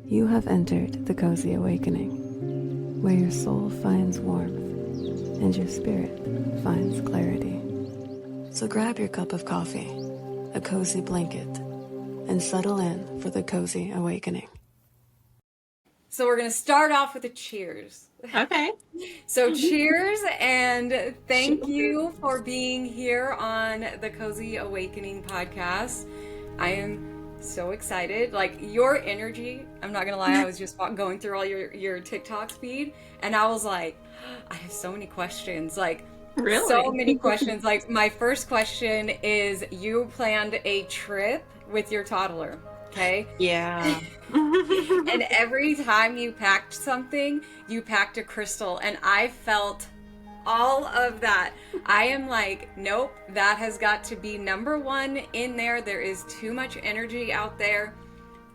You have entered the cozy awakening, where your soul finds warmth and your spirit finds clarity. So grab your cup of coffee, a cozy blanket, and settle in for the cozy awakening. So we're going to start off with a cheers. Okay. So cheers, and thank you for being here on the Cozy Awakening podcast. I am so excited. Like, your energy, I'm not gonna lie, I was just going through all your TikTok feed, and I was like, I have so many questions. Like, Really? so many questions. Like, my first question is, you planned a trip with your toddler, okay? Yeah. And every time you packed something, you packed a crystal, and I felt all of that. I am like, nope, that has got to be number one in there. There is too much energy out there,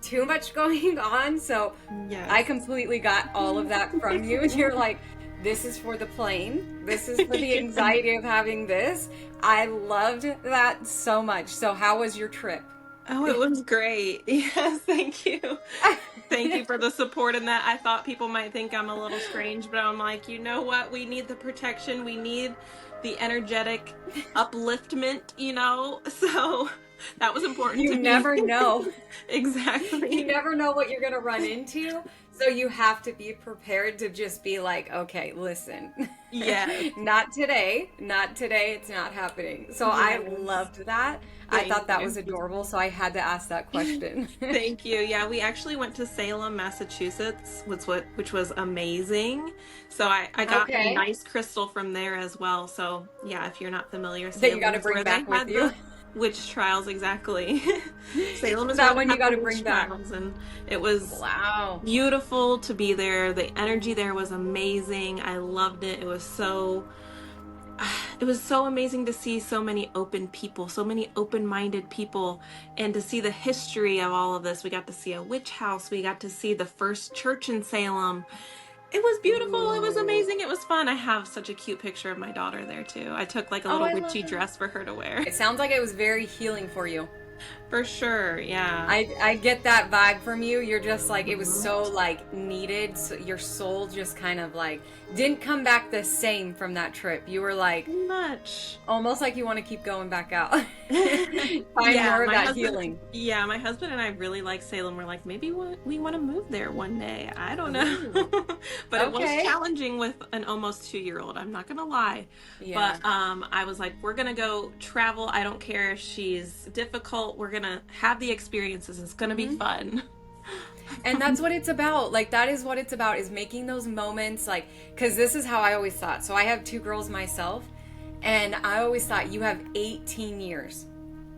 too much going on. So Yes. I completely got all of that from you. You're like, this is for the plane. This is for the anxiety of having this. I loved that so much. So how was your trip? Oh, it was great. Yes, thank you. Thank you for the support in that. I thought people might think I'm a little strange, but I'm like, you know what? We need the protection. We need the energetic upliftment, So that was important to You me. never know. Exactly. You never know what you're going to run into. So you have to be prepared to just be like, okay, listen. Yes. Not today. Not today. It's not happening. So I Yes. loved that. I Thank thought that you. was adorable. So I had to ask that question. Thank you. Yeah, we actually went to Salem, Massachusetts, which was amazing. So I got Okay. a nice crystal from there as well. So yeah, if you're not familiar, That you got to is bring where back they with had you. the witch trials, exactly. Salem is That where one they you had got the to bring witch back. trials, and it was Wow. beautiful to be there. The energy there was amazing. I loved it. It was so amazing to see so many open people, so many open-minded people, and to see the history of all of this. We got to see a witch house. We got to see the first church in Salem. It was beautiful. It was amazing. It was fun. I have such a cute picture of my daughter there too. I took like a little I love witchy it. dress for her to wear. It sounds like it was very healing for you. For sure, yeah. I get that vibe from you. You're just like, it was so like needed. So your soul just kind of like didn't come back the same from that trip. You were like, Much. almost like you want to keep going back out. Find Yeah, more of my that husband- healing. Yeah, my husband and I really like Salem. We're like, maybe we want to move there one day. I don't know. But it was Okay. challenging with an almost 2-year-old. I'm not gonna lie. Yeah. But I was like, we're gonna go travel. I don't care if she's difficult. We're gonna have the experiences. It's gonna be fun. And that's what it's about. Like, that is what it's about, is making those moments. Like, because this is how I always thought. So I have 2 girls myself, and I always thought, you have 18 years.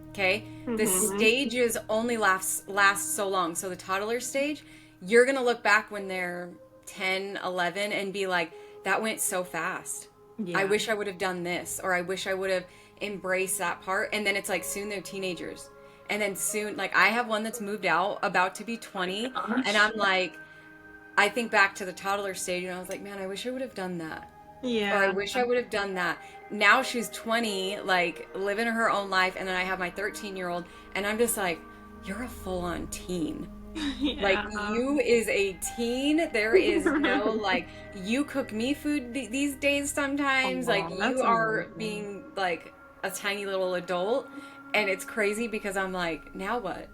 Okay? The stages only last so long. So the toddler stage, you're going to look back when they're 10, 11 and be like, that went so fast. Yeah. I wish I would have done this, or I wish I would have embraced that part. And then it's like, soon they're teenagers. And then soon, like, I have one that's moved out, about to be 20. And I'm like, I think back to the toddler stage, and I was like, man, I wish I would have done that. Yeah. Or I wish I would have done that. Now she's 20, like, living her own life. And then I have my 13-year-old, and I'm just like, you're a full-on teen. Yeah. Like, you is a teen. There is no, like, you cook me food these days sometimes. Oh, like, that's you are amazing. being, like, a tiny little adult. And it's crazy because I'm like, now what?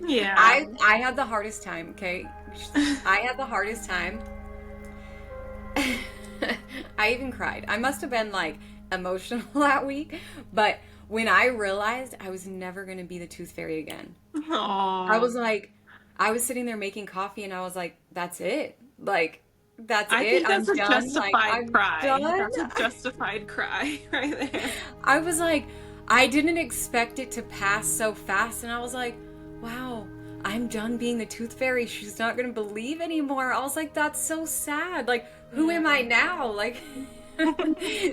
Yeah. I had the hardest time, okay? I had the hardest time. I even cried. I must have been, like, emotional that week. But when I realized I was never going to be the tooth fairy again, Aww. I was like, I was sitting there making coffee, and I was like, that's it. Like, that's I it. think that's I'm a done. justified Like, I'm cry. done. That's a justified cry right there. I was like, I didn't expect it to pass so fast. And I was like, wow, I'm done being the tooth fairy. She's not going to believe anymore. I was like, that's so sad. Like, who am I now? Like,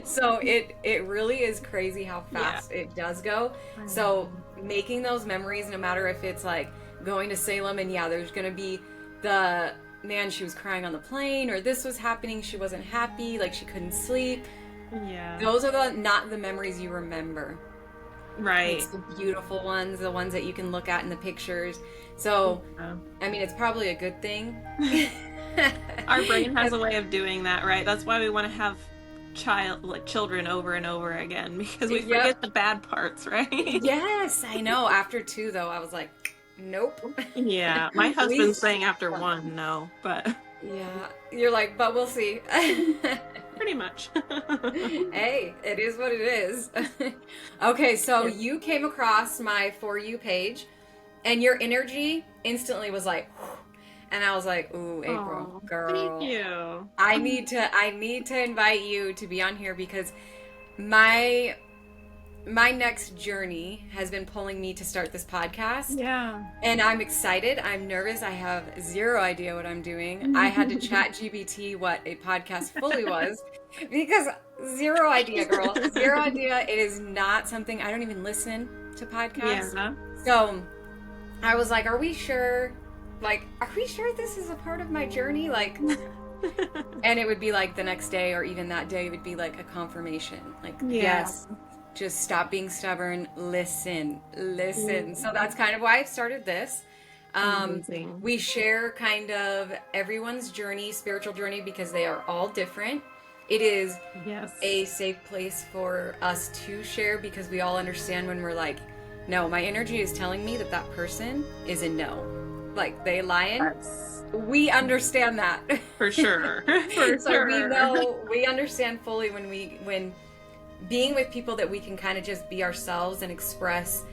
so it really is crazy how fast it does go. So making those memories, no matter if it's like going to Salem and there's going to be the, man, she was crying on the plane, or this was happening, she wasn't happy, like she couldn't sleep. Yeah. Those are not the memories you remember. Right. It's the beautiful ones, the ones that you can look at in the pictures. So, Yeah. I mean, it's probably a good thing. Our brain has a way of doing that, right? That's why we want to have children over and over again, because we Yep. forget the bad parts, right? Yes, I know. After two, though, I was like, nope. Yeah, my At husband's least saying after one. one, no, but Yeah, you're like, but we'll see. pretty much. Hey, it is what it is. Okay, so Yeah. you came across my For You page, and your energy instantly was like, and I was like, ooh, April, Oh, thank girl, you. I need to invite you to be on here because my my next journey has been pulling me to start this podcast. Yeah. And I'm excited. I'm nervous. I have zero idea what I'm doing. I had to chat GBT what a podcast fully was because zero idea, girl. Zero idea. It is not something, I don't even listen to podcasts. Yeah. So I was like, are we sure? Like, are we sure this is a part of my journey? Like, and it would be like the next day or even that day would be like a confirmation. Like, Yeah. yes, just stop being stubborn. Listen. So that's kind of why I started this. Amazing. We share kind of everyone's journey, spiritual journey, because they are all different. It is Yes. a safe place for us to share because we all understand when we're like, no, my energy is telling me that that person is a no. Like, they lying. Yes. We understand that. For sure. For So sure. we know, we understand fully when being with people that we can kind of just be ourselves and express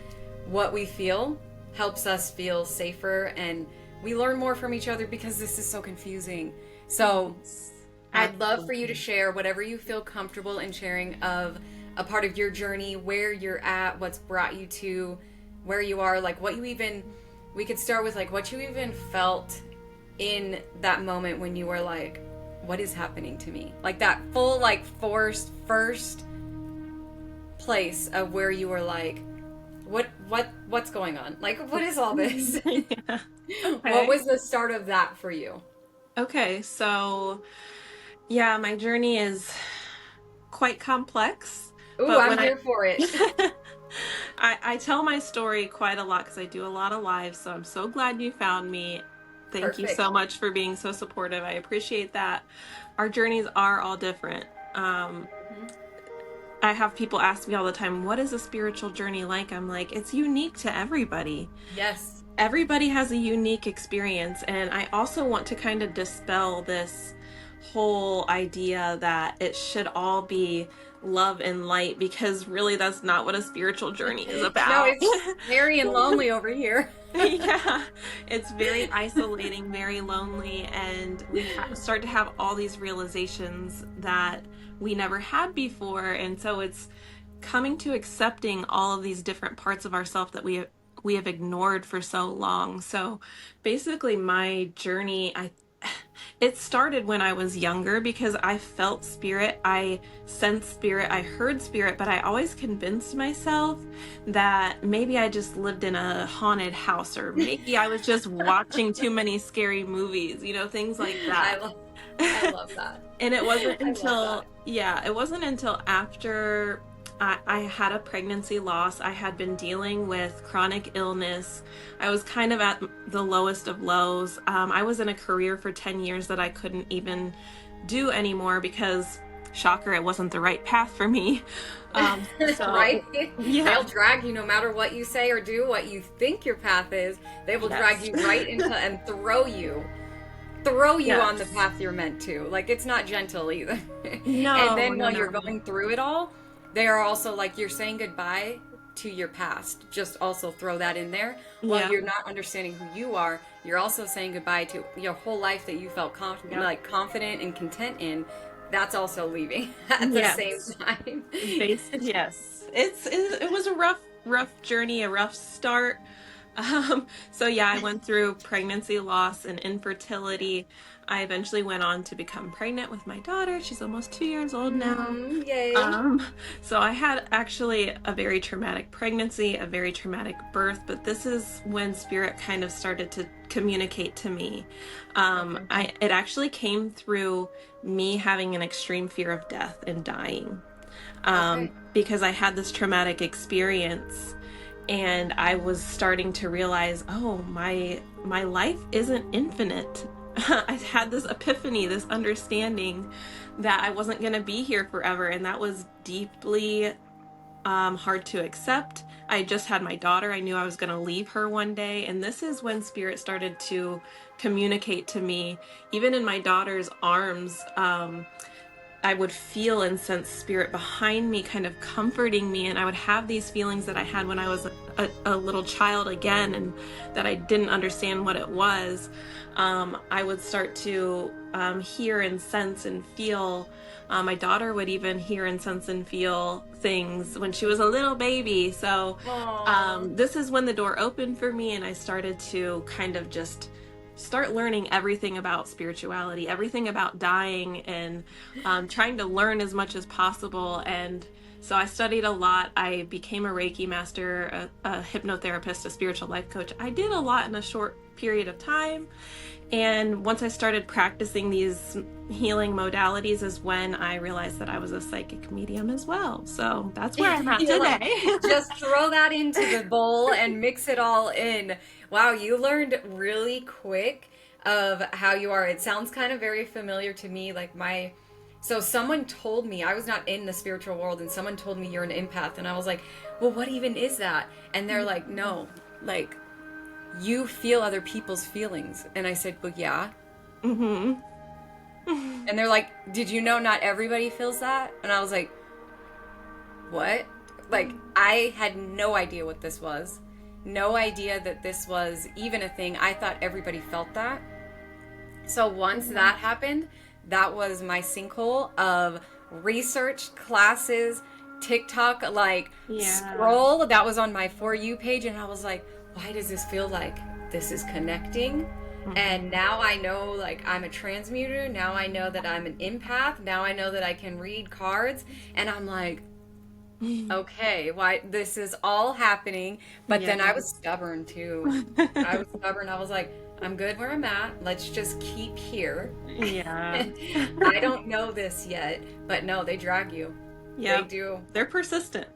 what we feel helps us feel safer, and we learn more from each other because this is so confusing. So I'd love for you to share whatever you feel comfortable in sharing of a part of your journey, where you're at, what's brought you to where you are, like what you even, we could start with like what you even felt in that moment when you were like, what is happening to me? Like that full, like forced first place of where you were like, what's going on? Like, what is all this? Yeah. Okay. What was the start of that for you? Okay, so yeah, my journey is quite complex. Ooh, but I'm when here for it. I tell my story quite a lot because I do a lot of lives, so I'm so glad you found me. Thank you Perfect. so much for being so supportive. I appreciate that. Our journeys are all different. I have people ask me all the time, what is a spiritual journey like? I'm like, it's unique to everybody. Yes. Everybody has a unique experience, and I also want to kind of dispel this whole idea that it should all be love and light, because really that's not what a spiritual journey is No, about. it's scary and lonely over here. Yeah, it's very isolating, very lonely, and we start to have all these realizations that we never had before, and so it's coming to accepting all of these different parts of ourselves that we have ignored for so long. So basically my journey, it started when I was younger because I felt spirit, I sensed spirit, I heard spirit, but I always convinced myself that maybe I just lived in a haunted house, or maybe I was just watching too many scary movies, things like that. I love that. And it wasn't I love until, it wasn't until after I had a pregnancy loss. I had been dealing with chronic illness. I was kind of at the lowest of lows. I was in a career for 10 years that I couldn't even do anymore because, shocker, it wasn't the right path for me. Right? Yeah. They'll drag you no matter what you say or do, what you think your path is. They will drag you right into and throw you on the path you're meant to. Like, it's not gentle either. No. And then while no. you're going through it all, they are also like, you're saying goodbye to your past. Just also throw that in there. While you're not understanding who you are, you're also saying goodbye to your whole life that you felt confident and content in. That's also leaving at the same time. Yes. It was a rough journey, a rough start. So I went through pregnancy loss and infertility. I eventually went on to become pregnant with my daughter. She's almost 2 years old now. Yay. So I had actually a very traumatic pregnancy, a very traumatic birth, but this is when spirit kind of started to communicate to me. It actually came through me having an extreme fear of death and dying. because I had this traumatic experience, and I was starting to realize, oh, my life isn't infinite. I had this epiphany, this understanding that I wasn't going to be here forever, and that was deeply hard to accept. I just had my daughter. I knew I was going to leave her one day, and this is when Spirit started to communicate to me. Even in my daughter's arms, I would feel and sense Spirit behind me, kind of comforting me, and I would have these feelings that I had when I was a little child again, and that I didn't understand what it was. I would start to hear and sense and feel. My daughter would even hear and sense and feel things when she was a little baby. So this is when the door opened for me, and I started to kind of just start learning everything about spirituality, everything about dying, and trying to learn as much as possible. And so I studied a lot. I became a Reiki master, a hypnotherapist, a spiritual life coach. I did a lot in a short period of time. And once I started practicing these healing modalities is when I realized that I was a psychic medium as well. So that's where I'm at today. Just throw that into the bowl and mix it all in. Wow, you learned really quick of how you are. It sounds kind of very familiar to me. So someone told me, I was not in the spiritual world, and someone told me you're an empath. And I was like, well, what even is that? And they're like, no, like, you feel other people's feelings. And I said, well, yeah. Mm-hmm. And they're like, did you know not everybody feels that? And I was like, what? Like, I had no idea what this was. No idea that this was even a thing. I thought everybody felt that. So once that happened, that was my sinkhole of research, classes, TikTok, scroll. That was on my For You page. And I was like, why does this feel like this is connecting? Mm-hmm. And now I know, like, I'm a transmuter. Now I know that I'm an empath. Now I know that I can read cards. And I'm like, okay, why this is all happening. But then I was stubborn too. I was stubborn. I was like, I'm good where I'm at. Let's just keep here. Yeah. I don't know this yet, but no, they drag you. Yeah, they do. They're persistent.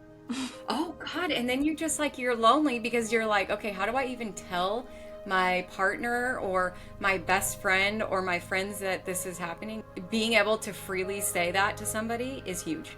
Oh God. And then you're lonely because you're like, okay, how do I even tell my partner or my best friend or my friends that this is happening? Being able to freely say that to somebody is huge.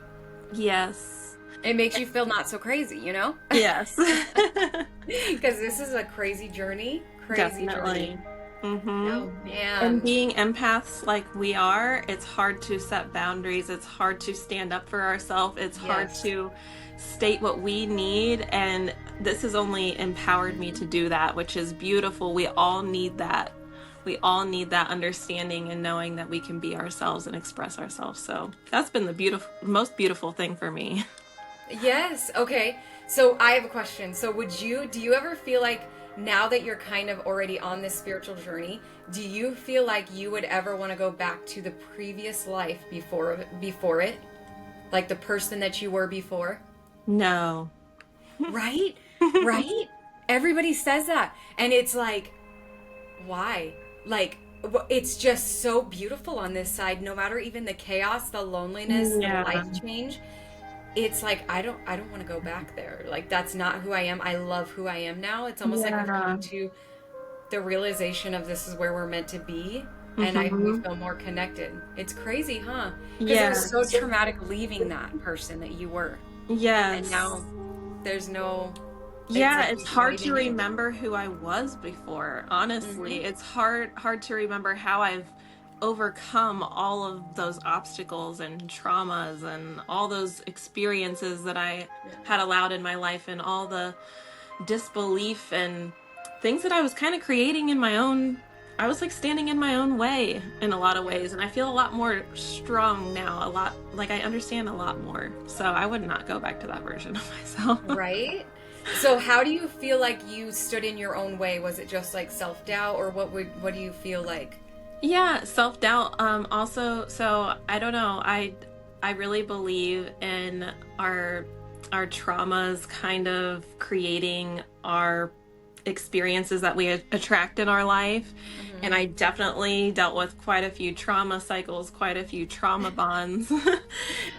Yes. It makes you feel not so crazy, you know? Yes. Because this is a crazy journey. Definitely. Mm-hmm. Oh man. And being empaths like we are, it's hard to set boundaries. It's hard to stand up for ourselves. It's hard to state what we need. And this has only empowered me to do that, which is beautiful. We all need that. We all need that understanding and knowing that we can be ourselves and express ourselves. So that's been the most beautiful thing for me. Yes. Okay. So I have a question. So do you ever feel like, now that you're kind of already on this spiritual journey, do you feel like you would ever want to go back to the previous life before it? Like the person that you were before? No. Right? Right? Everybody says that. And it's like, why? Like, it's just so beautiful on this side. No matter even the chaos, the loneliness, the life change. It's like, I don't want to go back there. Like, that's not who I am. I love who I am now. It's almost like I'm coming to the realization of this is where we're meant to be. And we feel more connected. It's crazy, huh? Because it was so traumatic leaving that person that you were. Yes. And now there's no... It's hard to remember who I was before, honestly. It's hard to remember how I've overcome all of those obstacles and traumas and all those experiences that I had allowed in my life, and all the disbelief and things that I was kind of creating in my own. I was like standing in my own way in a lot of ways, and I feel a lot more strong now, a lot like I understand a lot more. So I would not go back to that version of myself. Right? So how do you feel like you stood in your own way? Was it just like self-doubt, or what do you feel like? Yeah, self-doubt. Also, so I don't know. I really believe in our traumas kind of creating our experiences that we attract in our life. And I definitely dealt with quite a few trauma cycles, quite a few trauma bonds.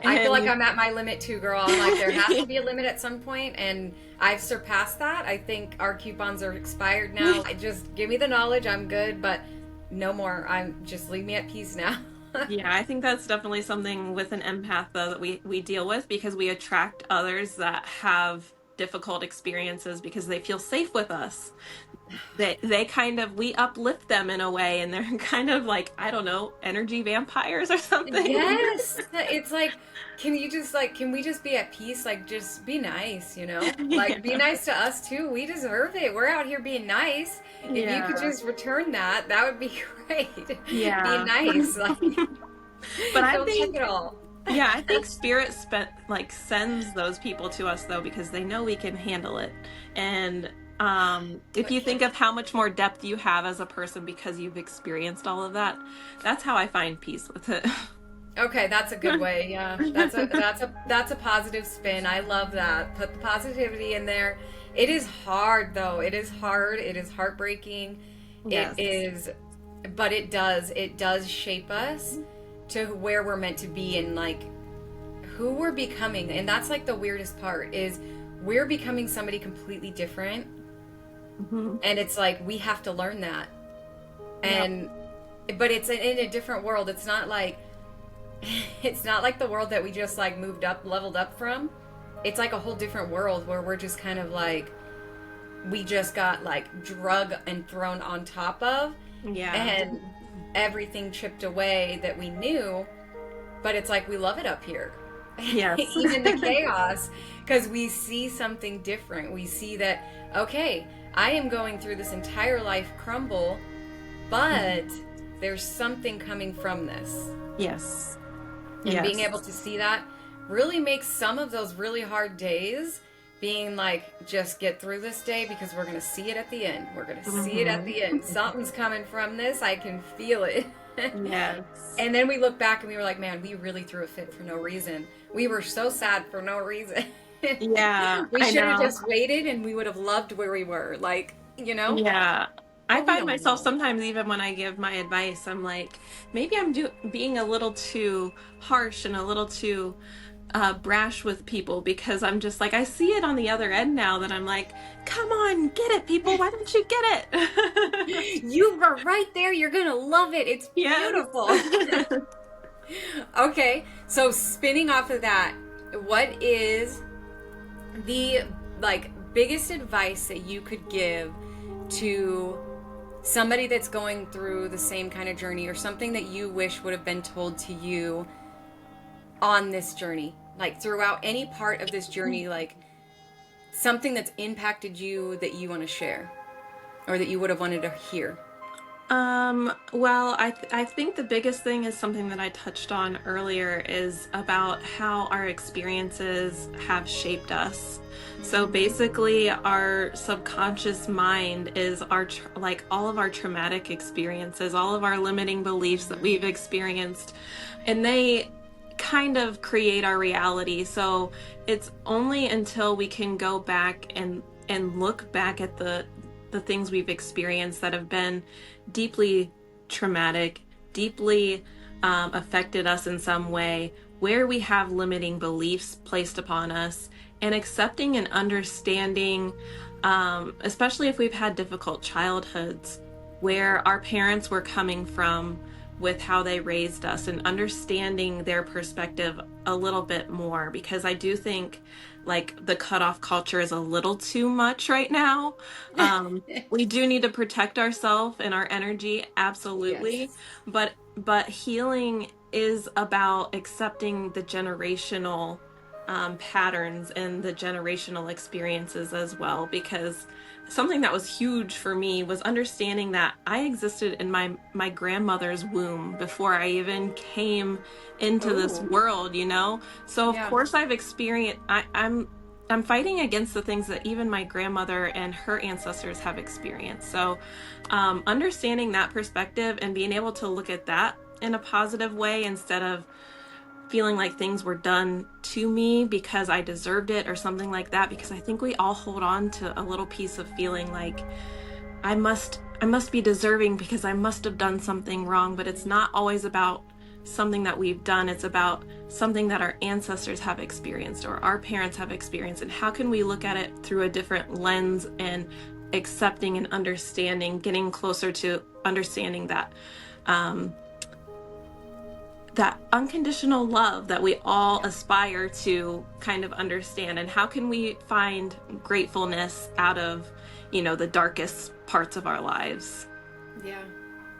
I feel like I'm at my limit too, girl. I'm like, there has to be a limit at some point, and I've surpassed that. I think our coupons are expired now. Just give me the knowledge, I'm good, but no more. Just leave me at peace now. Yeah, I think that's definitely something with an empath, though, that we deal with, because we attract others that have difficult experiences because they feel safe with us. They kind of, we uplift them in a way, and they're kind of like, I don't know, energy vampires or something. Yes. It's like, can we just be at peace? Like, just be nice, you know? Like, be nice to us too. We deserve it. We're out here being nice. If you could just return that, that would be great. Yeah. Be nice. Like, but I don't think take it all. Yeah, I think spirit sends those people to us, though, because they know we can handle it. And if you think of how much more depth you have as a person because you've experienced all of that, that's how I find peace with it. Okay, that's a good way. Yeah, that's a positive spin. I love that. Put the positivity in there. It is hard, though. It is hard. It is heartbreaking. Yes. It is, but it does shape us to where we're meant to be and like who we're becoming. And that's like the weirdest part is we're becoming somebody completely different. And it's like we have to learn that. And but it's in a different world. It's not like the world that we just like leveled up from. It's like a whole different world where we're just kind of like we just got like drug and thrown on top of. Yeah. And everything chipped away that we knew, but it's like we love it up here. Yes. Even the chaos, because we see something different. We see that, okay, I am going through this entire life crumble, but there's something coming from this. Yes. And being able to see that really makes some of those really hard days being like, just get through this day because we're going to see it at the end. We're going to see it at the end. Something's coming from this. I can feel it. Yes. And then we look back and we were like, man, we really threw a fit for no reason. We were so sad for no reason. Yeah. We should have just waited and we would have loved where we were. Like, you know? Yeah. I find myself sometimes, even when I give my advice, I'm like, maybe I'm being a little too harsh and a little too brash with people, because I'm just like, I see it on the other end now that I'm like, come on, get it, people. Why don't you get it? You were right there. You're going to love it. It's beautiful. Okay. So spinning off of that, what is the like biggest advice that you could give to somebody that's going through the same kind of journey, or something that you wish would have been told to you on this journey, like throughout any part of this journey, like something that's impacted you that you want to share or that you would have wanted to hear? Well, I think the biggest thing is something that I touched on earlier, is about how our experiences have shaped us. So basically our subconscious mind is like all of our traumatic experiences, all of our limiting beliefs that we've experienced, and they kind of create our reality. So it's only until we can go back and look back at the things we've experienced that have been deeply traumatic, deeply affected us in some way, where we have limiting beliefs placed upon us, and accepting and understanding, especially if we've had difficult childhoods, where our parents were coming from with how they raised us, and understanding their perspective a little bit more, because I do think like the cutoff culture is a little too much right now. We do need to protect ourselves and our energy, absolutely. Yes. But healing is about accepting the generational patterns and the generational experiences as well, because something that was huge for me was understanding that I existed in my grandmother's womb before I even came into this world, you know? So of course I've experienced, I'm fighting against the things that even my grandmother and her ancestors have experienced. So understanding that perspective and being able to look at that in a positive way, instead of feeling like things were done to me because I deserved it or something like that, because I think we all hold on to a little piece of feeling like I must be deserving because I must have done something wrong. But it's not always about something that we've done. It's about something that our ancestors have experienced or our parents have experienced. And how can we look at it through a different lens and accepting and understanding, getting closer to understanding that that unconditional love that we all aspire to kind of understand. And how can we find gratefulness out of, the darkest parts of our lives? Yeah.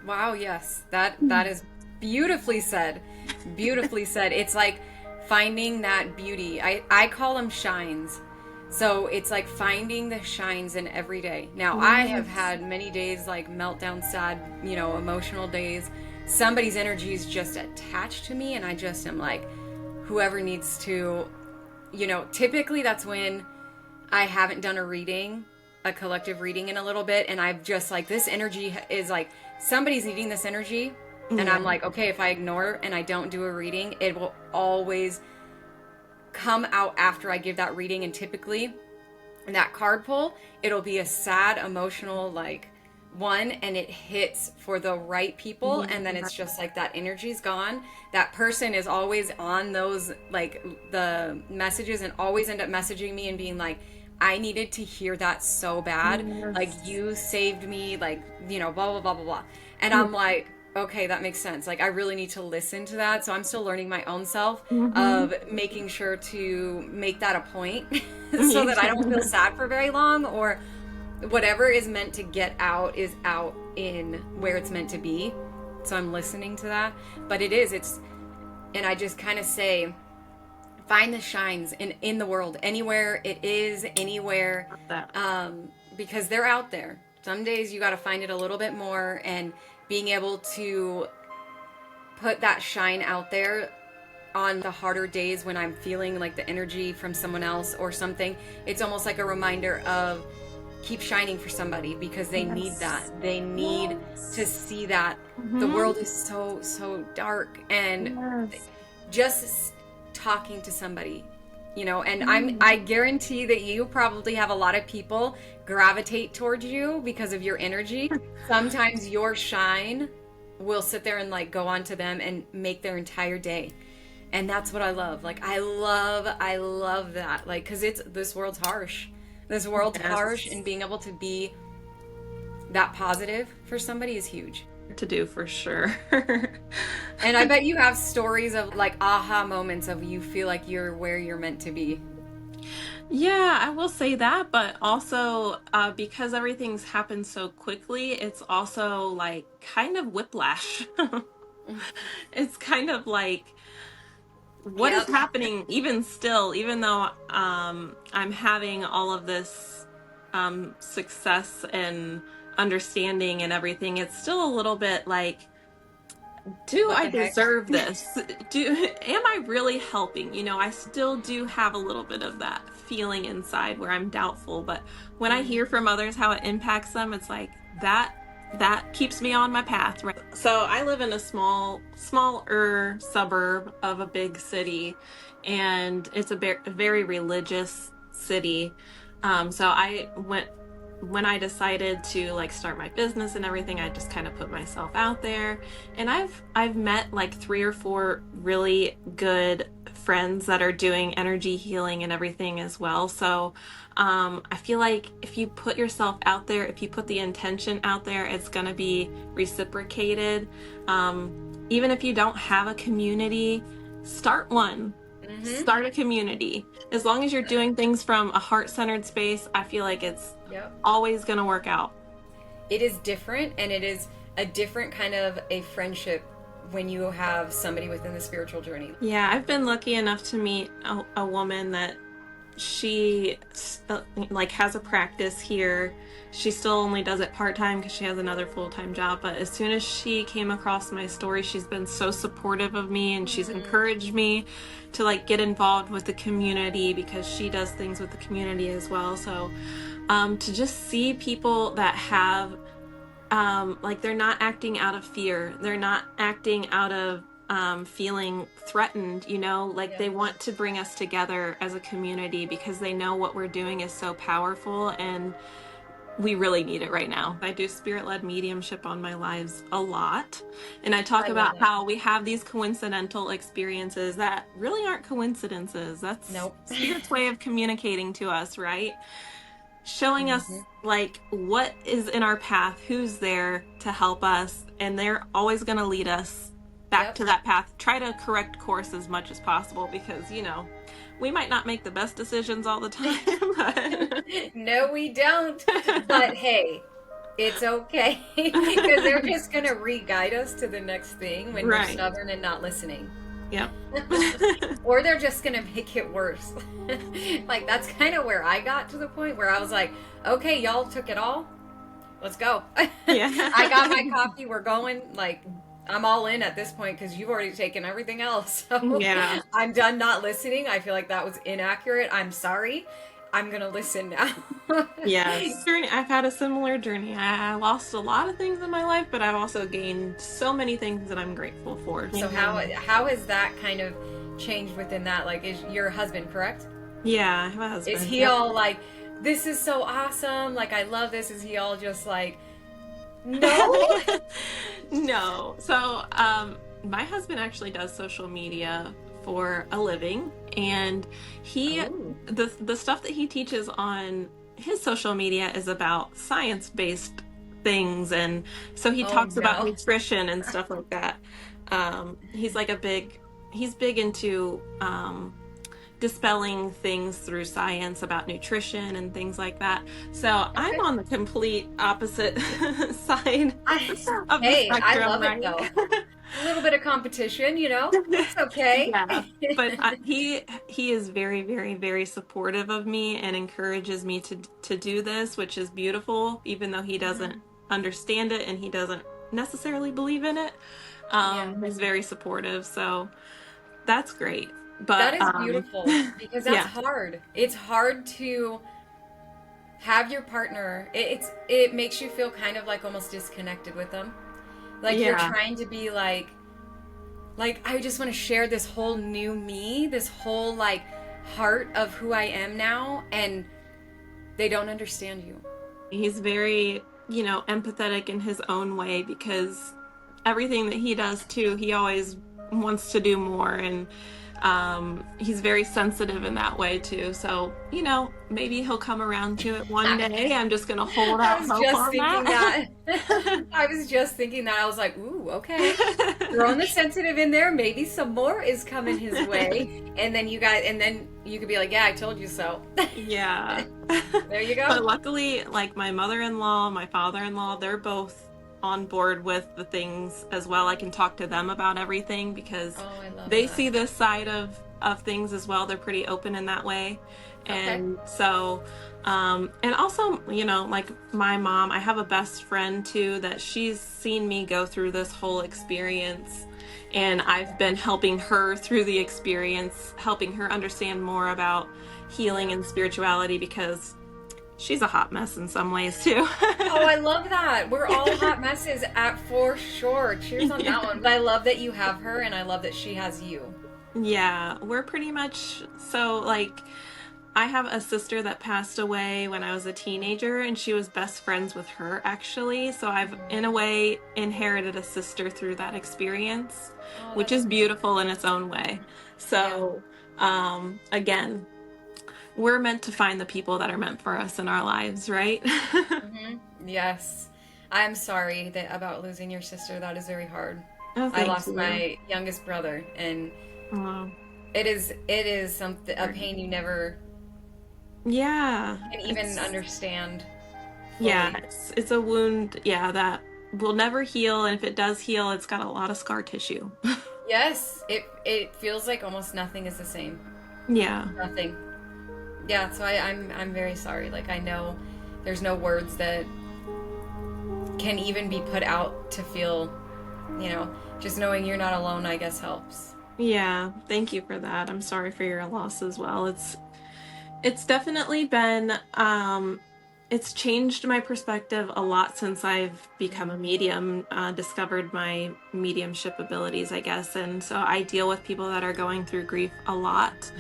Wow, yes. That is beautifully said. Beautifully said. It's like finding that beauty. I call them shines. So it's like finding the shines in every day. Now, I have had many days like meltdown, sad, emotional days. Somebody's energy is just attached to me, and I just am like, whoever needs to, typically that's when I haven't done a collective reading in a little bit, and I've just like, this energy is like, somebody's needing this energy, and I'm like, okay, if I ignore and I don't do a reading, it will always come out after I give that reading. And typically that card pull, it'll be a sad, emotional, like, one, and it hits for the right people, and then it's just like that energy's gone. That person is always on those, like, the messages, and always end up messaging me and being like, I needed to hear that so bad. Like, you saved me, like, blah, blah, blah, blah, blah. And I'm like, okay, that makes sense. Like, I really need to listen to that. So I'm still learning my own self of making sure to make that a point so that I don't feel sad for very long, or whatever is meant to get out is out in where it's meant to be. So I'm listening to that. But and I just kind of say, find the shines in the world, anywhere it is, anywhere, because they're out there. Some days you got to find it a little bit more, and being able to put that shine out there on the harder days when I'm feeling like the energy from someone else or something. It's almost like a reminder of, keep shining for somebody, because they need that. They need to see that the world is so dark, and just talking to somebody, and I guarantee that you probably have a lot of people gravitate towards you because of your energy. Sometimes your shine will sit there and like go on to them and make their entire day. And that's what I love. Like, I love that. Like, cause this world's harsh. This world's harsh, and being able to be that positive for somebody is huge. To do, for sure. And I bet you have stories of like aha moments of you feel like you're where you're meant to be. Yeah, I will say that, but also because everything's happened so quickly, it's also like kind of whiplash. It's kind of like, what is happening even still, even though I'm having all of this success and understanding and everything, it's still a little bit like, do I deserve this? Am I really helping? I still do have a little bit of that feeling inside where I'm doubtful, but when I hear from others how it impacts them, it's like that keeps me on my path. Right? So I live in a smaller suburb of a big city, and it's a very religious city. So when I decided to like start my business and everything, I just kind of put myself out there, and I've met like 3 or 4 really good friends that are doing energy healing and everything as well. So I feel like if you put yourself out there, if you put the intention out there, it's going to be reciprocated. Even if you don't have a community, start one. Start a community. As long as you're doing things from a heart-centered space, I feel like it's always going to work out. It is different, and it is a different kind of a friendship when you have somebody within the spiritual journey. Yeah, I've been lucky enough to meet a woman that she like has a practice here. She still only does it part-time because she has another full-time job, but as soon as she came across my story, she's been so supportive of me, and she's encouraged me to like get involved with the community, because she does things with the community as well. So to just see people that have like, they're not acting out of fear, they're not acting out of feeling threatened, like they want to bring us together as a community because they know what we're doing is so powerful and we really need it right now. I do spirit-led mediumship on my lives a lot. And I talk about how we have these coincidental experiences that really aren't coincidences. That's Spirit's way of communicating to us, right? Showing us like what is in our path, who's there to help us, and they're always going to lead us back to that path. Try to correct course as much as possible because, we might not make the best decisions all the time. But... No, we don't. But hey, it's okay because they're just going to re-guide us to the next thing when we're stubborn and not listening. Yep. Or they're just going to make it worse. Like, that's kind of where I got to the point where I was like, okay, y'all took it all. Let's go. Yeah. I got my coffee. We're going. Like, I'm all in at this point because you've already taken everything else. So yeah. I'm done not listening. I feel like that was inaccurate. I'm sorry. I'm going to listen now. Yes. I've had a similar journey. I lost a lot of things in my life, but I've also gained so many things that I'm grateful for. So how has that kind of changed within that? Like, is your husband correct? Yeah, I have a husband. Is he all like, this is so awesome, like, I love this? Is he all just like, no? No. So, my husband actually does social media for a living, and the stuff that he teaches on his social media is about science-based things, and so he talks about nutrition and stuff like that. He's big into dispelling things through science about nutrition and things like that. So I'm on the complete opposite side of the spectrum. I love it though. A little bit of competition, it's okay. Yeah, but he is very, very, very supportive of me and encourages me to do this, which is beautiful, even though he doesn't understand it and he doesn't necessarily believe in it. He's very supportive, so that's great. But that is beautiful because that's hard. It's hard to have your partner. It makes you feel kind of like almost disconnected with them. Like you're trying to be like I just want to share this whole new me, this whole like heart of who I am now, and they don't understand you. He's very, empathetic in his own way because everything that he does too, he always wants to do more, and he's very sensitive in that way too. So, maybe he'll come around to it one day. I'm just gonna hold out hope on that. I was just thinking that. I was like, ooh, okay. Throwing the sensitive in there. Maybe some more is coming his way. And then you could be like, yeah, I told you so. Yeah. There you go. But luckily, like my mother-in-law, my father-in-law, they're both on board with the things as well. I can talk to them about everything because they see this side of things as well. They're pretty open in that way. And so, and also, like my mom, I have a best friend too, that she's seen me go through this whole experience, and I've been helping her through the experience, helping her understand more about healing and spirituality because she's a hot mess in some ways too. Oh, I love that. We're all hot messes for sure. Cheers on that one. But I love that you have her, and I love that she has you. Yeah, we're pretty much so like, I have a sister that passed away when I was a teenager, and she was best friends with her actually. So I've in a way inherited a sister through that experience, which is beautiful in its own way. So again, we're meant to find the people that are meant for us in our lives, right? Yes. I'm sorry about losing your sister. That is very hard. Oh, I lost my youngest brother, and it is a pain you never can even understand fully. Yeah, it's a wound, that will never heal, and if it does heal, it's got a lot of scar tissue. Yes, it feels like almost nothing is the same. Yeah. Nothing. Yeah, so I'm very sorry. Like, I know there's no words that can even be put out to feel, just knowing you're not alone, I guess, helps. Yeah, thank you for that. I'm sorry for your loss as well. It's definitely been it's changed my perspective a lot since I've become a medium, discovered my mediumship abilities, I guess. And so I deal with people that are going through grief a lot.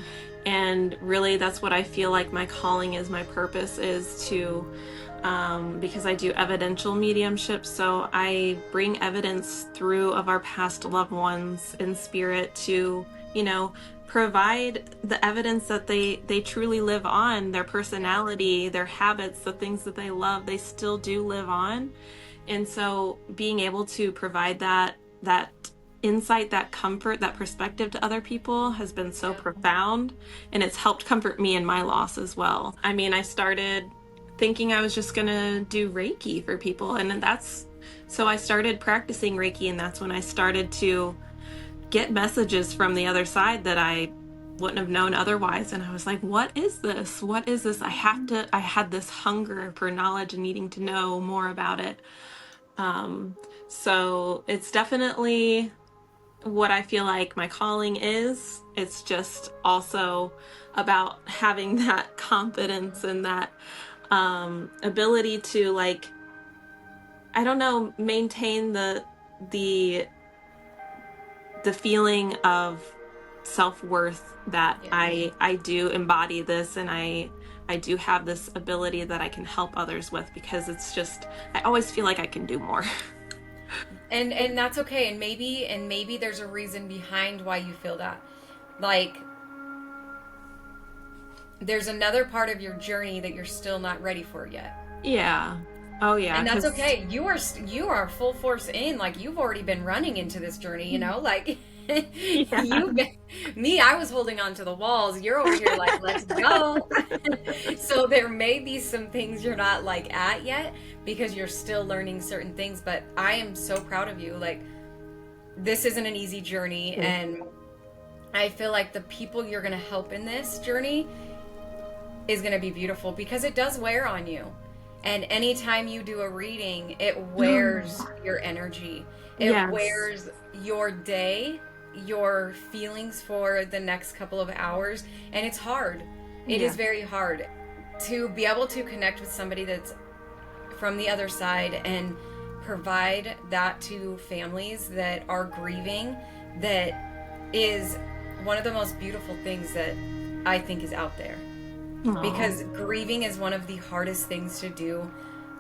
And really, that's what I feel like my calling is, my purpose is to, because I do evidential mediumship. So I bring evidence through of our past loved ones in spirit to, provide the evidence that they truly live on. Their personality, their habits, the things that they love, they still do live on. And so being able to provide that insight, that comfort, that perspective to other people has been so profound, and it's helped comfort me in my loss as well. I mean, I started thinking I was just gonna do Reiki for people, and so I started practicing Reiki, and that's when I started to get messages from the other side that I wouldn't have known otherwise. And I was like, what is this? What is this? I had this hunger for knowledge and needing to know more about it. So it's definitely what I feel like my calling is. It's just also about having that confidence and that ability to, like, I don't know, maintain the feeling of self-worth that I do embody this, and I do have this ability that I can help others with, because it's just, I always feel like I can do more. And that's okay. And maybe there's a reason behind why you feel that. Like, there's another part of your journey that you're still not ready for yet. Yeah. Oh yeah. And that's okay. You are full force in. Like, you've already been running into this journey, like I was holding on to the walls. You're over here like, let's go. So there may be some things you're not like at yet, because you're still learning certain things, but I am so proud of you. Like, this isn't an easy journey, and I feel like the people you're going to help in this journey is going to be beautiful, because it does wear on you. And anytime you do a reading, it wears your energy. It wears your day, your feelings for the next couple of hours. And it's hard. It is very hard to be able to connect with somebody that's from the other side and provide that to families that are grieving. That is one of the most beautiful things that I think is out there. Aww. Because grieving is one of the hardest things to do,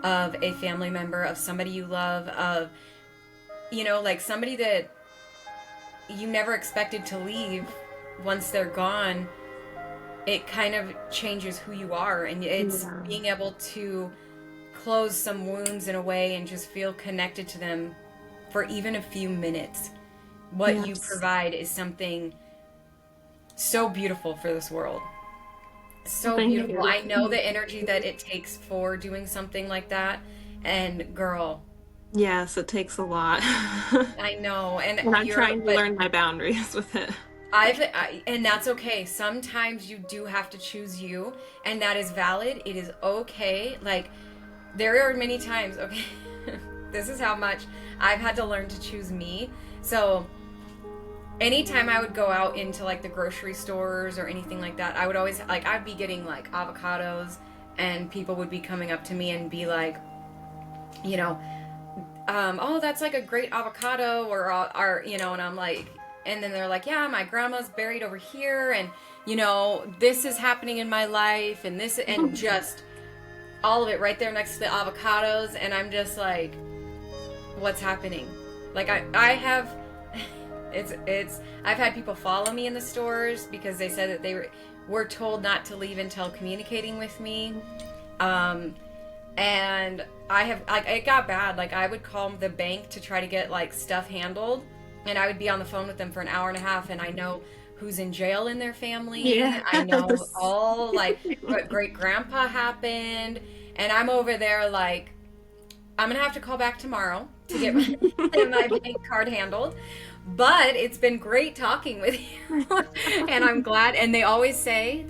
of a family member, of somebody you love, of, like somebody that you never expected to leave. Once they're gone, it kind of changes who you are, and it's being able to close some wounds in a way and just feel connected to them for even a few minutes. What you provide is something so beautiful for this world. So beautiful. I know the energy that it takes for doing something like that, and girl, yes, it takes a lot. I know, and I'm trying to learn my boundaries with it. And that's okay. Sometimes you do have to choose you, and that is valid. It is okay. Like, there are many times, okay, this is how much I've had to learn to choose me. So anytime I would go out into like the grocery stores or anything like that, I would always, like, I'd be getting like avocados, and people would be coming up to me and be like, oh, that's like a great avocado, or and I'm like, and then they're like, yeah, my grandma's buried over here, and this is happening in my life, and this, and just all of it right there next to the avocados. And I'm just like, what's happening? Like, I have I've had people follow me in the stores because they said that they were told not to leave until communicating with me. And I have, like, it got bad. Like, I would call the bank to try to get like stuff handled, and I would be on the phone with them for an hour and a half, and I know who's in jail in their family. Yeah. I know all, like, what great grandpa happened, and I'm over there like, I'm gonna have to call back tomorrow to get my bank card handled. But it's been great talking with you. And I'm glad. And they always say,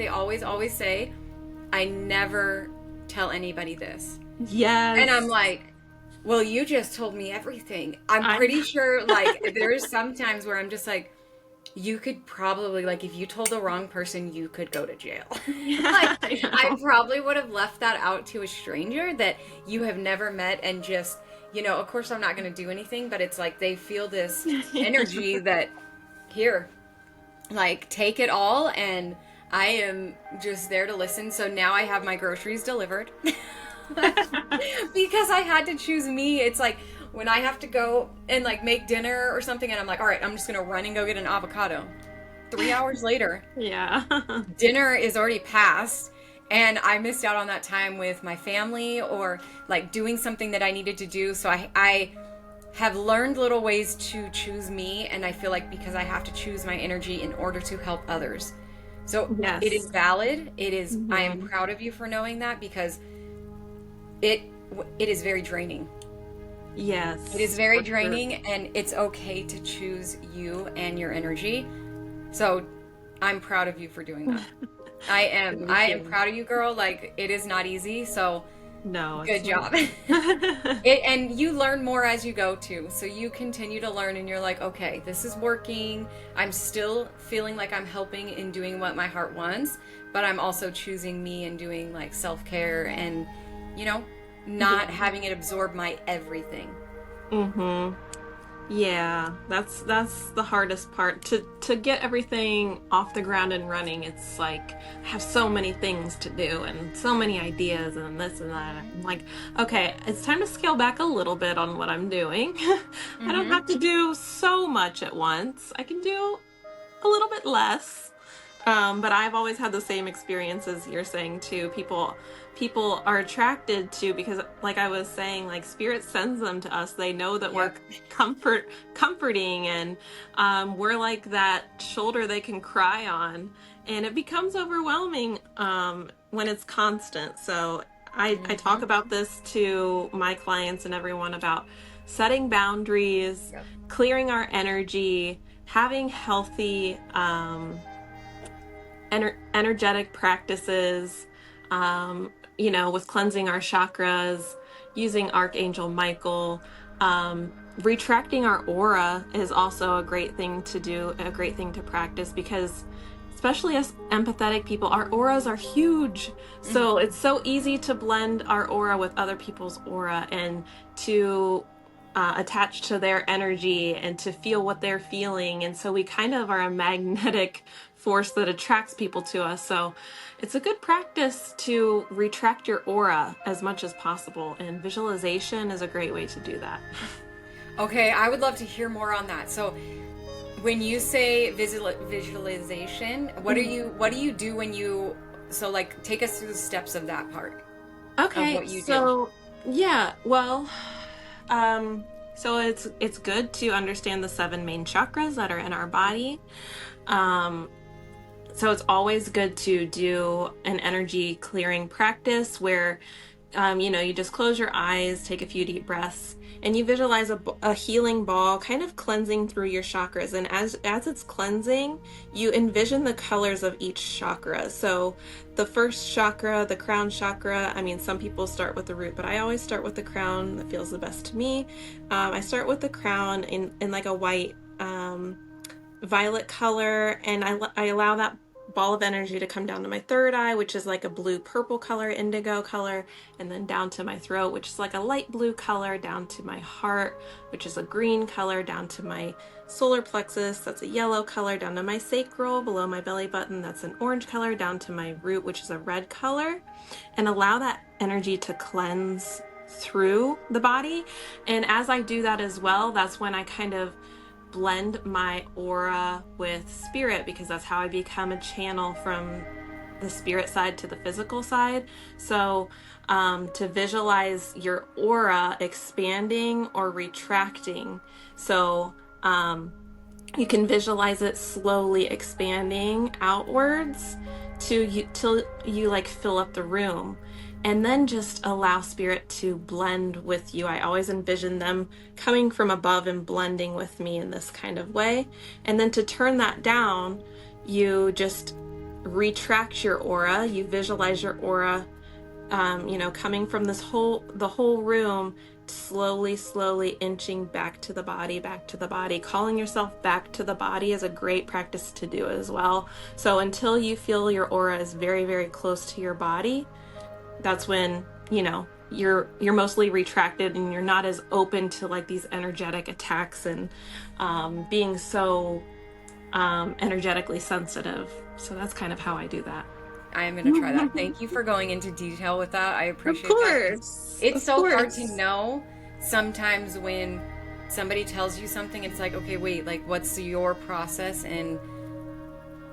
I never tell anybody this. Yes. And I'm like, well, you just told me everything. I'm pretty sure, like, there's some times where I'm just like, you could probably, like, if you told the wrong person, you could go to jail. Yeah, Like, I probably would have left that out to a stranger that you have never met and just, of course I'm not going to do anything, but it's like they feel this energy that, here, like, take it all, and I am just there to listen. So now I have my groceries delivered. Because I had to choose me. It's like when I have to go and like make dinner or something, and I'm like, all right, I'm just gonna run and go get an avocado. 3 hours later, Yeah. dinner is already passed, and I missed out on that time with my family or like doing something that I needed to do. So I have learned little ways to choose me, and I feel like because I have to choose my energy in order to help others. So Yes. it is valid. It is, I am Mhm. proud of you for knowing that, because it is very draining. Yes. It is very for sure. draining, and it's okay to choose you and your energy. So I'm proud of you for doing that. I am Thank you. proud of you, girl. Like, it is not easy. So No, good it's job. not. And you learn more as you go too. So you continue to learn, and you're like, okay, this is working. I'm still feeling like I'm helping in doing what my heart wants, but I'm also choosing me and doing like self-care and, not Yeah. having it absorb my everything. Mm-hmm. Yeah, that's the hardest part to get everything off the ground and running. It's like I have so many things to do and so many ideas and this and that. I'm like, okay, it's time to scale back a little bit on what I'm doing. I don't have to do so much at once. I can do a little bit less. But I've always had the same experience as you're saying too. People are attracted to, because like I was saying, like spirit sends them to us. They know that we're comforting, and we're like that shoulder they can cry on, and it becomes overwhelming when it's constant. So I talk about this to my clients and everyone about setting boundaries, Yep. clearing our energy, having healthy energetic practices, with cleansing our chakras, using Archangel Michael. Retracting our aura is also a great thing to do, a great thing to practice, because especially as empathetic people, our auras are huge. So it's so easy to blend our aura with other people's aura and to attach to their energy and to feel what they're feeling. And so we kind of are a magnetic force that attracts people to us. So it's a good practice to retract your aura as much as possible. And visualization is a great way to do that. Okay, I would love to hear more on that. So when you say visualization, what do you do when you, so like take us through the steps of that part of what you do. Yeah, well, so it's good to understand the 7 main chakras that are in our body. So it's always good to do an energy clearing practice where, you just close your eyes, take a few deep breaths, and you visualize a healing ball kind of cleansing through your chakras. And as it's cleansing, you envision the colors of each chakra. So the first chakra, the crown chakra, some people start with the root, but I always start with the crown. That feels the best to me. I start with the crown in like a white, violet color, and I allow that ball of energy to come down to my third eye, which is like a blue purple color, indigo color, and then down to my throat, which is like a light blue color, down to my heart, which is a green color, down to my solar plexus, that's a yellow color, down to my sacral, below my belly button, that's an orange color, down to my root, which is a red color, and allow that energy to cleanse through the body. And as I do that as well, that's when I kind of blend my aura with spirit, because that's how I become a channel from the spirit side to the physical side. So to visualize your aura expanding or retracting. So you can visualize it slowly expanding outwards till you like fill up the room. And then just allow spirit to blend with you. I always envision them coming from above and blending with me in this kind of way. And then to turn that down, you just retract your aura. You visualize your aura, coming from the whole room slowly inching back to the body, back to the body. Calling yourself back to the body is a great practice to do as well. So until you feel your aura is very, very close to your body, that's when, you know, you're mostly retracted and you're not as open to like these energetic attacks and being so energetically sensitive. So that's kind of how I do that. I am going to try that. Thank you for going into detail with that. I appreciate Of course. that. It's Of so hard course. to know sometimes when somebody tells you something, it's like, okay, wait, like what's your process? And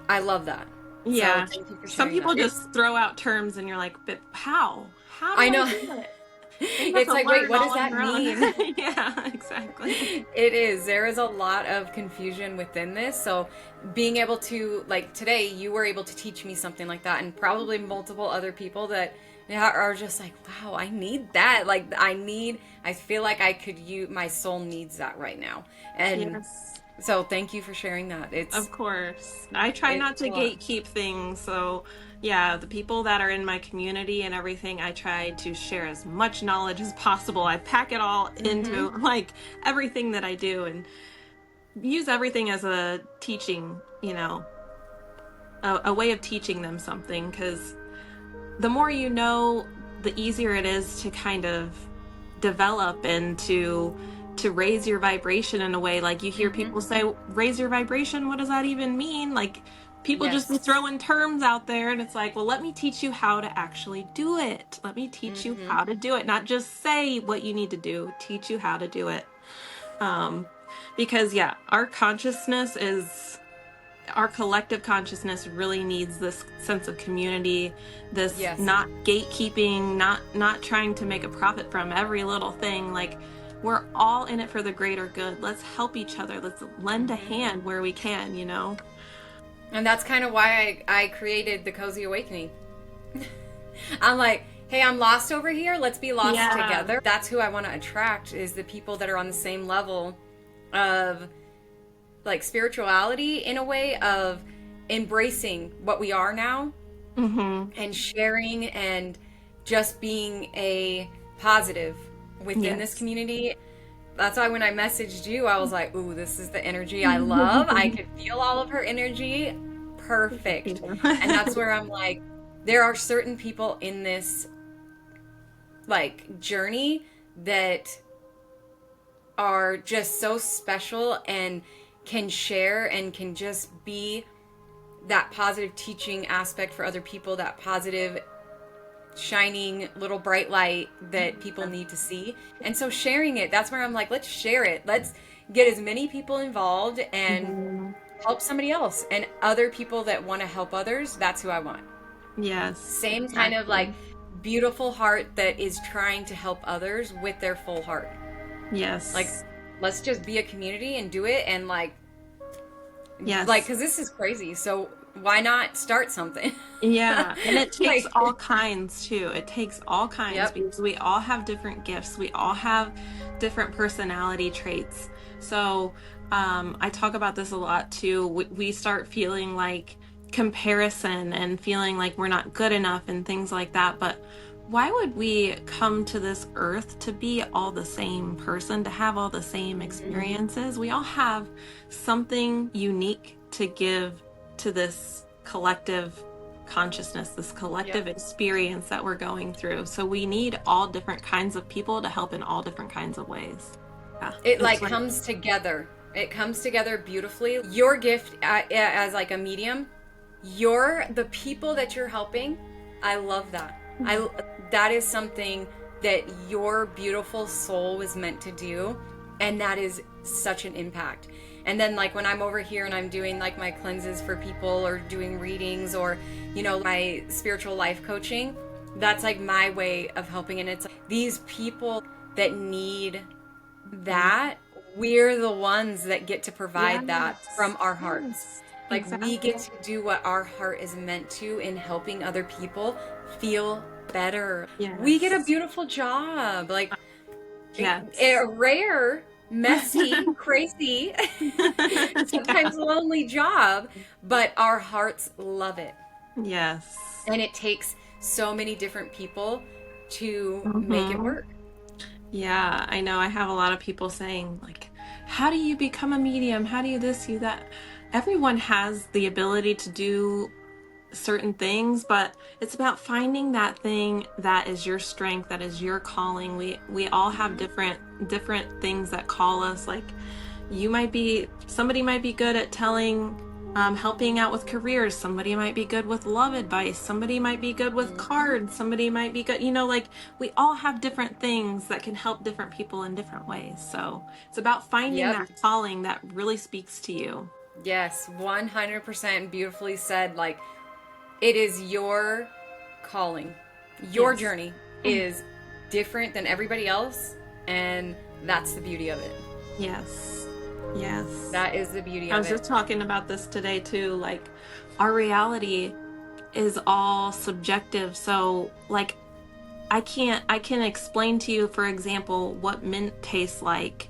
I love that. Yeah. So thank you for Some sharing people that. just throw out terms and you're like, but how? How do I know. do it? It's like, wait, what does that mean? Yeah, exactly. It is. There is a lot of confusion within this. So being able to, like today, you were able to teach me something like that, and probably multiple other people that are just like, wow, I need that. Like I feel like I could use, my soul needs that right now. And Yes. so thank you for sharing that. Of course. I try not to a lot. gatekeep things. So, yeah, the people that are in my community and everything, I try to share as much knowledge as possible. I pack it all into like everything that I do and use everything as a teaching, you know, a way of teaching them something. Because the more you know, the easier it is to kind of develop and to raise your vibration in a way. Like you hear people say, raise your vibration. What does that even mean? Like people just be throwing terms out there, and it's like, well, let me teach you how to actually do it. Let me teach you how to do it. Not just say what you need to do, teach you how to do it. Because yeah, our consciousness is, our collective consciousness really needs this sense of community, this not gatekeeping, not trying to make a profit from every little thing. Like we're all in it for the greater good. Let's help each other. Let's lend a hand where we can, you know? And that's kind of why I created the Cozy Awakening. I'm like, hey, I'm lost over here. Let's be lost together. That's who I want to attract, is the people that are on the same level of like spirituality, in a way of embracing what we are now and sharing and just being a positive within this community. That's why when I messaged you, I was like, ooh, this is the energy I love. I could feel all of her energy. Perfect. And that's where I'm like, there are certain people in this like journey that are just so special and can share and can just be that positive teaching aspect for other people, that positive shining little bright light that people need to see. And so sharing it, that's where I'm like, let's share it. Let's get as many people involved and help somebody else, and other people that want to help others. That's who I want. Yes. Same kind of like beautiful heart that is trying to help others with their full heart. Yes. Like, let's just be a community and do it. And like, yes, like, because this is crazy. So why not start something? Yeah. And it takes Like, all kinds too. It takes all kinds because we all have different gifts. We all have different personality traits. So I talk about this a lot too. We start feeling like comparison and feeling like we're not good enough and things like that. But why would we come to this earth to be all the same person, to have all the same experiences? We all have something unique to give to this collective consciousness, this collective experience that we're going through. So we need all different kinds of people to help in all different kinds of ways. Yeah, it like comes together. It comes together beautifully. Your gift as like a medium, the people that you're helping, I love that. That is something that your beautiful soul was meant to do, and that is such an impact. And then like when I'm over here and I'm doing like my cleanses for people or doing readings or, you know, my spiritual life coaching, that's like my way of helping. And it's like these people that need that, we're the ones that get to provide that from our hearts. Like we get to do what our heart is meant to in helping other people feel better. We get a beautiful job. Like a rare, messy, crazy, sometimes lonely job, but our hearts love it. Yes. And it takes so many different people to make it work. Yeah, I know. I have a lot of people saying, like, how do you become a medium? How do you this, you that? Everyone has the ability to do certain things, but it's about finding that thing that is your strength, that is your calling. We all have different things that call us. Like, somebody might be good at helping out with careers. Somebody might be good with love advice. Somebody might be good with cards. Somebody might be good, like, we all have different things that can help different people in different ways. So it's about finding Yep. that calling that really speaks to you. Yes, 100% beautifully said. Like, it is your calling. Your Yes. journey is different than everybody else, and that's the beauty of it. Yes. Yes. That is the beauty I of was it. just talking about this today too. Like, our reality is all subjective. So, like, I can explain to you, for example, what mint tastes like,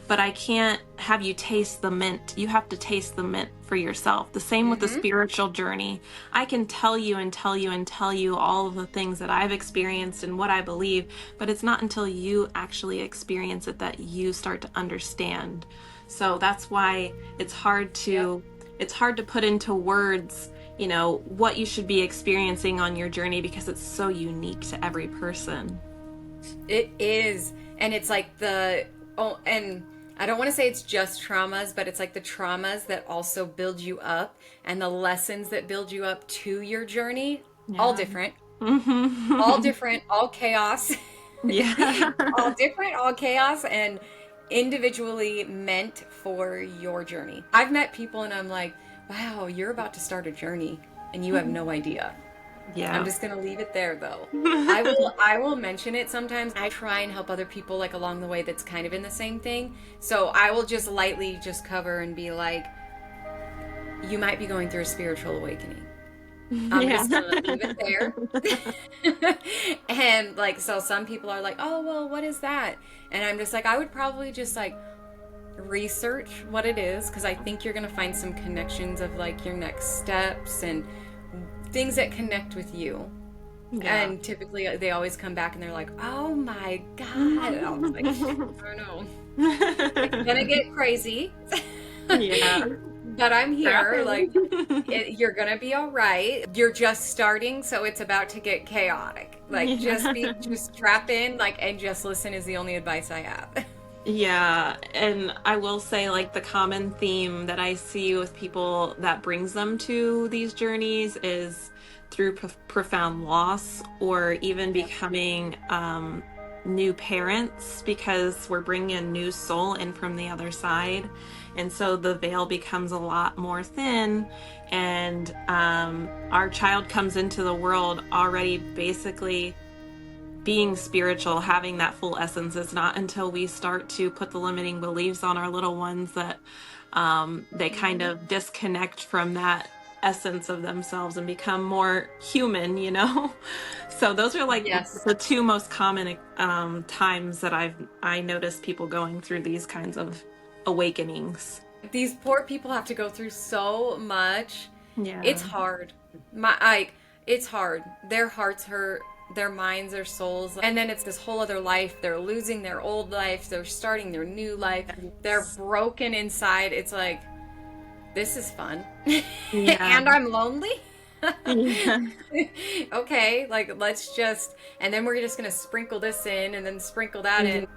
but I can't have you taste the mint. You have to taste the mint for yourself. The same with the spiritual journey. I can tell you and tell you and tell you all of the things that I've experienced and what I believe, but it's not until you actually experience it that you start to understand. So that's why Yep. it's hard to put into words, what you should be experiencing on your journey, because it's so unique to every person. It is. And it's like and I don't want to say it's just traumas, but it's like the traumas that also build you up and the lessons that build you up to your journey, all Yeah. different, all Hmm. different, all chaos, Yeah. all different, all chaos, and individually meant for your journey. I've met people and I'm like, wow, you're about to start a journey and you have no idea. I'm Yeah. just gonna leave it there though. I will mention it sometimes. I try and help other people like along the way that's kind of in the same thing. So I will just lightly just cover and be like, you might be going through a spiritual awakening. I'm Yeah. just gonna leave it there. And like, so some people are like, oh well, what is that? And I'm just like, I would probably just like research what it is, because I think you're gonna find some connections of like your next steps and things that connect with you. Yeah. And typically they always come back and they're like, oh my God. And I was like, I don't know. It's gonna get crazy. Yeah. But I'm Strap here. Like, in. you're gonna be all right. You're just starting, so it's about to get chaotic. Like, Yeah. just strap in, like, and just listen is the only advice I have. Yeah, and I will say, like, the common theme that I see with people that brings them to these journeys is through profound loss, or even Yep. becoming new parents, because we're bringing a new soul in from the other side. And so the veil becomes a lot more thin, and our child comes into the world already basically being spiritual, having that full essence. Is not until we start to put the limiting beliefs on our little ones that they kind of disconnect from that essence of themselves and become more human. So those are like Yes. the two most common times that I noticed people going through these kinds of awakenings. These poor people have to go through so much. It's Yeah. hard. It's hard. Their hearts hurt, their minds, their souls, and then it's this whole other life. They're losing their old life, they're starting their new life. They're broken inside. It's like, this is fun. Yeah. And I'm lonely. Yeah. Okay, like let's just, and then we're just gonna sprinkle this in and then sprinkle that in.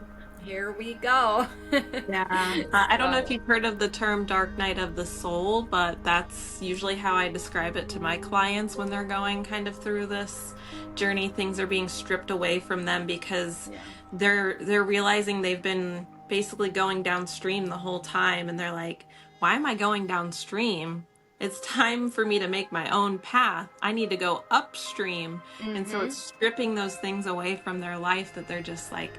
Here we go. Yeah, I don't know if So, you've heard of the term dark night of the soul, but that's usually how I describe it to my clients when they're going kind of through this journey. Things are being stripped away from them because yeah. they're realizing they've been basically going downstream the whole time, and they're like, why am I going downstream? It's time for me to make my own path. I need to go upstream. And so Mm-hmm. it's stripping those things away from their life, that they're just like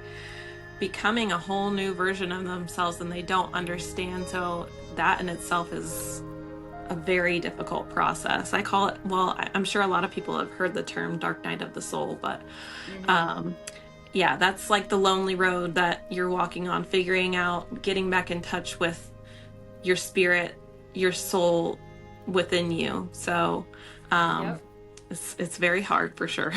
becoming a whole new version of themselves, and they don't understand. So that in itself is a very difficult process. I call it, well, I'm sure a lot of people have heard the term dark night of the soul, but Mm-hmm. um, yeah, that's like the lonely road that you're walking on, figuring out, getting back in touch with your spirit, your soul within you. So Yep. it's very hard for sure.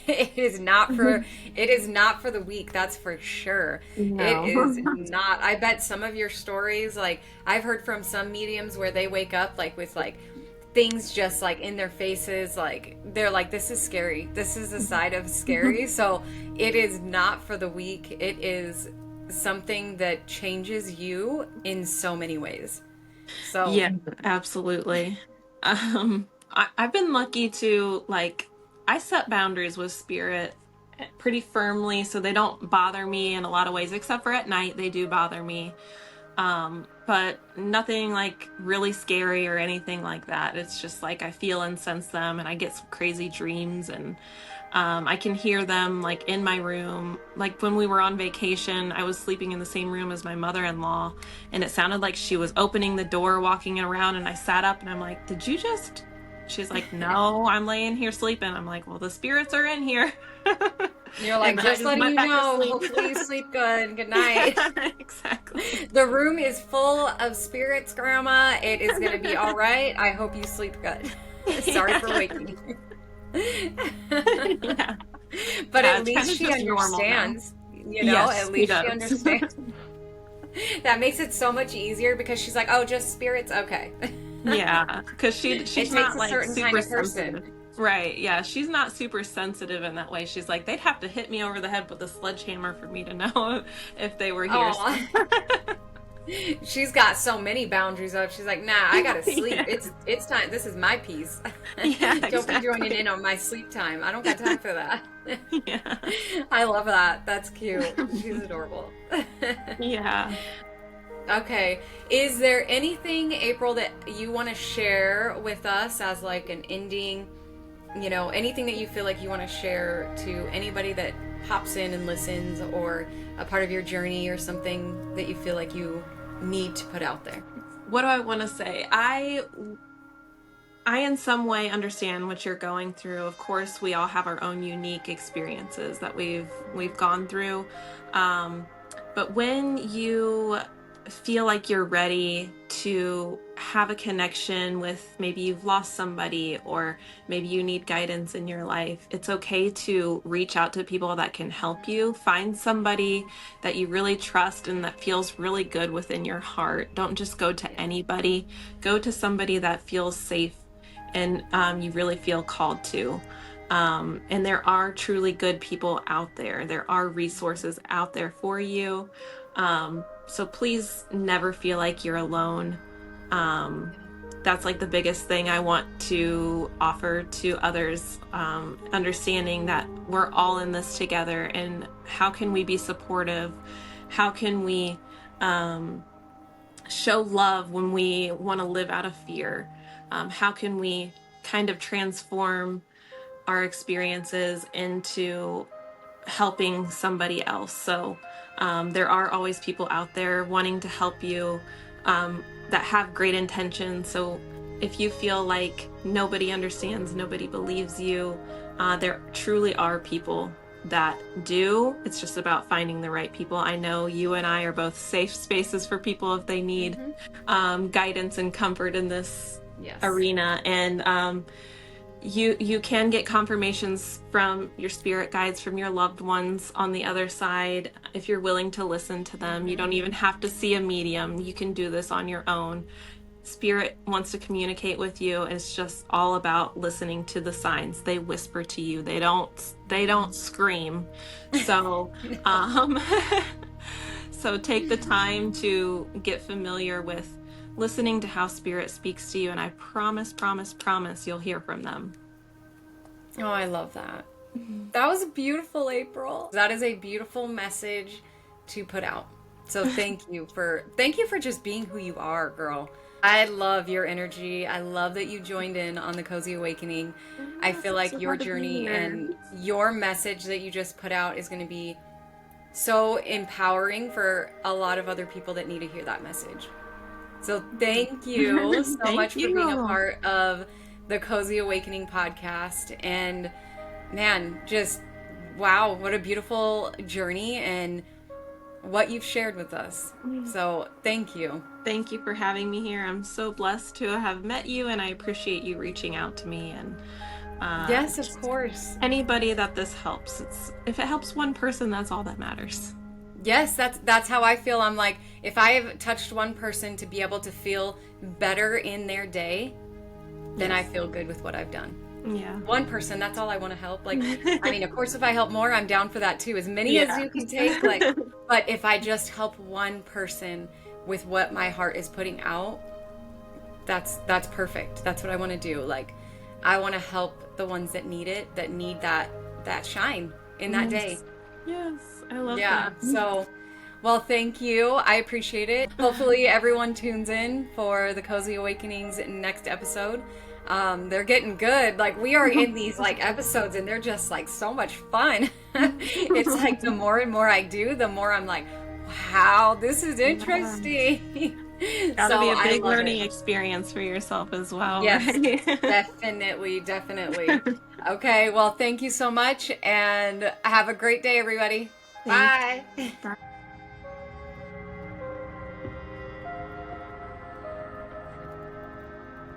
It is not for the weak, that's for sure. It No. is not. I bet some of your stories, like I've heard from some mediums where they wake up like with like things just like in their faces, like they're like, this is scary. This is a side of scary. So it is not for the weak. It is something that changes you in so many ways. So Yeah, absolutely. I've been lucky to like I set boundaries with spirit pretty firmly so they don't bother me in a lot of ways, except for at night they do bother me. But nothing like really scary or anything like that. It's just like I feel and sense them, and I get some crazy dreams, and I can hear them like in my room. Like when we were on vacation, I was sleeping in the same room as my mother-in-law, and it sounded like she was opening the door, walking around, and I sat up and I'm like, did you just... She's like, no, I'm laying here sleeping. I'm like, well, the spirits are in here. you're like, And I just letting went you back to know, sleep. hopefully you sleep good. Good night. Exactly. The room is full of spirits, Grandma. It is going to be all right. I hope you sleep good. Sorry for waking you. Yeah. But Yeah, at it's least kinda she just normal now. understands, you know, Yes, at least she she does. understands. That makes it so much easier because she's like, oh, just spirits? Okay. Yeah, because It she's takes not a like certain kind super of person. sensitive. Right, yeah, she's not super sensitive in that way. She's like, they'd have to hit me over the head with a sledgehammer for me to know if they were here. Oh, she's got so many boundaries up. She's like, nah, I gotta sleep. Yeah. It's time. This is my piece. Yeah, Don't be joining exactly. in on my sleep time. I don't got time for that. Yeah. I love that. That's cute. She's adorable. Yeah. Okay. Is there anything, April, that you want to share with us as like an ending, you know, anything that you feel like you want to share to anybody that pops in and listens, or a part of your journey or something that you feel like you need to put out there? What do I want to say? I in some way understand what you're going through. Of course, we all have our own unique experiences that we've gone through. But when you feel like you're ready to have a connection with, maybe you've lost somebody, or maybe you need guidance in your life, it's okay to reach out to people that can help you. Find somebody that you really trust and that feels really good within your heart. Don't just go to anybody. Go to somebody that feels safe and you really feel called to. And there are truly good people out there. There are resources out there for you. So please never feel like you're alone. That's like the biggest thing I want to offer to others, understanding that we're all in this together, and how can we be supportive? How can we show love when we want to live out of fear? How can we kind of transform our experiences into helping somebody else? So there are always people out there wanting to help you, that have great intentions. So if you feel like nobody understands, nobody believes you, there truly are people that do. It's just about finding the right people. I know you and I are both safe spaces for people if they need guidance and comfort in this arena. And you can get confirmations from your spirit guides, from your loved ones on the other side, if you're willing to listen to them. You don't even have to see a medium. You can do this on your own. Spirit wants to communicate with you. It's just all about listening to the signs. They whisper to you. They don't scream. So so take the time to get familiar with listening to how spirit speaks to you, and I promise you'll hear from them. Oh, I love that. That was beautiful, April. That is a beautiful message to put out. So thank you for just being who you are, girl. I love your energy. I love that you joined in on the Cozy Awakening. I feel like your journey and your message that you just put out is going to be so empowering for a lot of other people that need to hear that message. So thank you so much for being a part of the Cozy Awakening podcast. And man, just wow, what a beautiful journey and what you've shared with us. So thank you. Thank you for having me here. I'm so blessed to have met you, and I appreciate you reaching out to me. And Yes, of course. Anybody that this helps. If it helps one person, that's all that matters. Yes, that's how I feel. I'm like, if I have touched one person to be able to feel better in their day, then I feel good with what I've done. Yeah. One person, that's all I want to help. Like, I mean, of course, if I help more, I'm down for that too. As many as you can take. Like, but if I just help one person with what my heart is putting out, that's perfect. That's what I want to do. Like, I want to help the ones that need it, that need that shine in that day. Yes, I love that. So, well, thank you. I appreciate it. Hopefully everyone tunes in for the Cozy Awakenings next episode. They're getting good. Like, we are in these like episodes and they're just like so much fun. It's like the more and more I do, the more I'm like, wow, this is interesting. That'll be a big learning experience for yourself as well. Yes, right? definitely. Okay, well, thank you so much and have a great day, everybody. Bye. Bye.